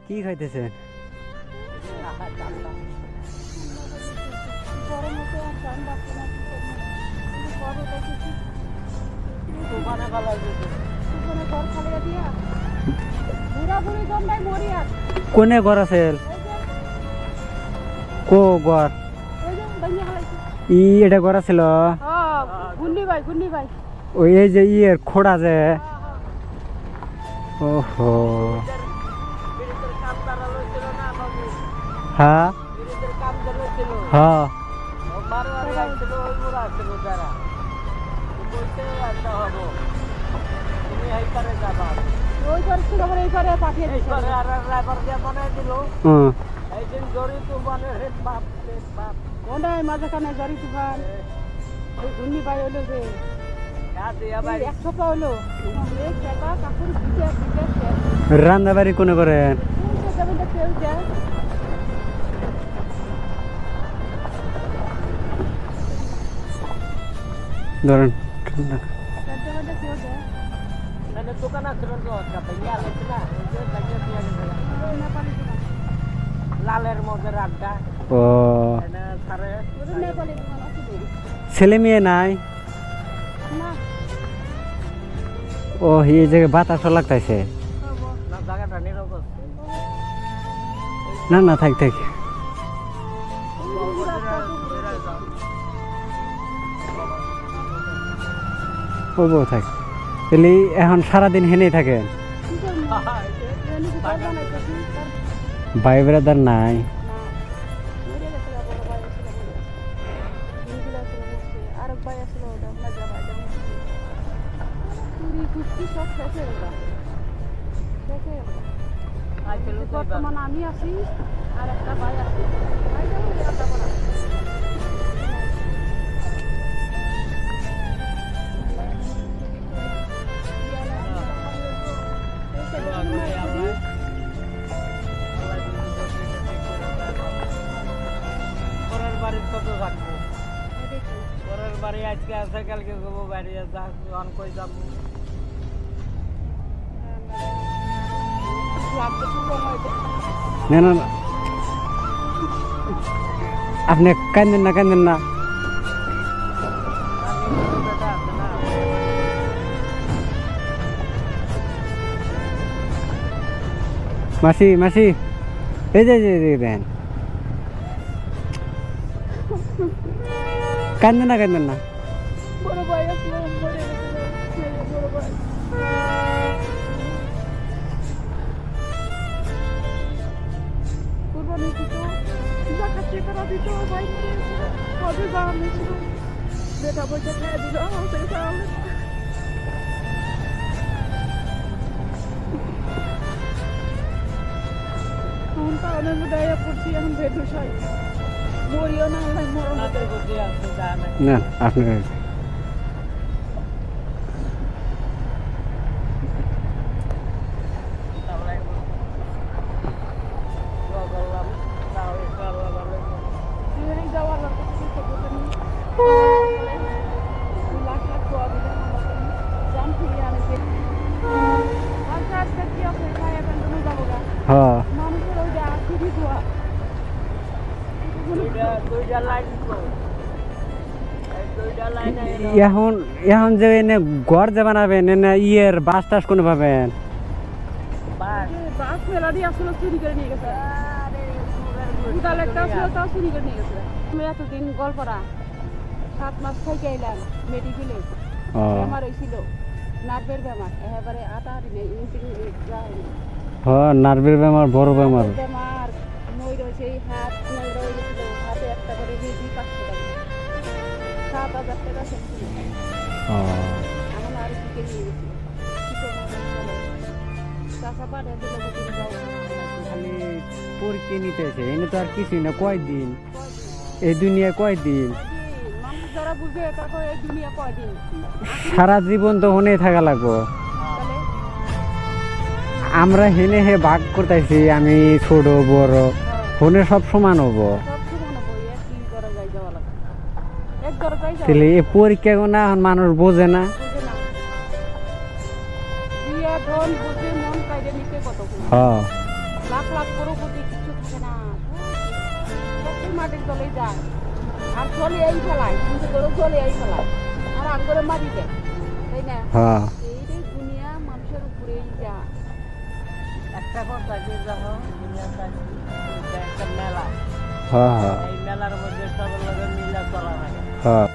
কি খাইতেছেন? কোনে ঘর আছে? কো ঘর? ই এটা ঘর আছিল ওই এই যে ইয়ের খোড়া যে। ওহো হ্যাঁ হ্যাঁ মাঝখানে জরি তুফান ঘূর্ণি বাই হলো যে এক সপ্তাহ হলো রান্না বাড়ি কোনে করেন? ধরেন দোকান আছে লালের মধ্যে রাড্ডা। ও ছেলে মেয়ে নাই? ও এই জায়গায় বাতাসও লাগতেছে। না না থাক থাক ও বউ থাক। তাহলে এখন সারাদিন হেনেই থাকেন? ভাই ব্রাদার নাই? বর্তমান আমি আছি আর একটা ভাই আছে। পরের বাড়ি কত থাকবো? পরের বাড়ি আজকে আছে কালকে যাবো, বাড়ি অন কই যাবো। না না না আপনি কান্দেন না কান্দেন না। মাসি মাসি এই যে দেন কান্দেন না কান্দেন না। বড় ভাই আসলো মরে গেছে বড় ভাই। কুরবানি দিত জাকাত টাকা দিত ভাই মরে গেছে কবে বানানো ছিল বেটা বইটা খেয়ে দিল আমাকে তাহলে এখন টাউনের মধ্যে আয়া পড়ছি এখন বেদুসাই মরিও না আল্লাহ মরণ করতে আছে জানে না আপনি হ্যাঁ এখন এখন যে এনে ঘর যে বানাবেন এনে ইয়ের বাস টাস কোনো পাবেন? বাস মেলা দিয়ে আসলে চুরি করে নিয়ে গেছে। এতদিন গল্পরা 7 মাস থেকে এলাম মেডিকেলে বেমার হয়েছিল নার্ভের বেমার এবারে আটারি নেই নার্ভের বেমার বড় বেমার বেমার মই রয়েছে হাত মই রয়েছিল হাতে একটা করে দিয়েছি 500 টাকা 7,000 টাকা শেষ ছিল। আমার আর দিকে নিয়ে গেছি চাষা পাড়ে দিলে খালি পরীক্ষা নিতেছে এনে তো আর কিছুই না। কয়দিন এই দুনিয়ায় কয়দিন? সারা জীবন তো হনে থাকা লাগবো। আমরা হেনে হে ভাগ করতেছি আমি ছোট বড় হনে সব সমান হবো। তাহলে এই পরীক্ষা না এখন মানুষ বোঝে না। হ্যাঁ লাখ লাখ করোপতি কিছু থাকে না, সবই মাটির তলেই যায়। আর জলে এই ফেলায়, কিন্তু করে জলে এই ফেলায়, আর আগ করে মারি দেয়, তাই না? হ্যাঁ এইটাই দুনিয়া মানুষের উপরেই যা। একটা কথা যে যখন দুনিয়াতে আসি, এটা একটা মেলা, হ্যাঁ হ্যাঁ এই মেলার মধ্যে সবার লগে মিলা চলা লাগে। হ্যাঁ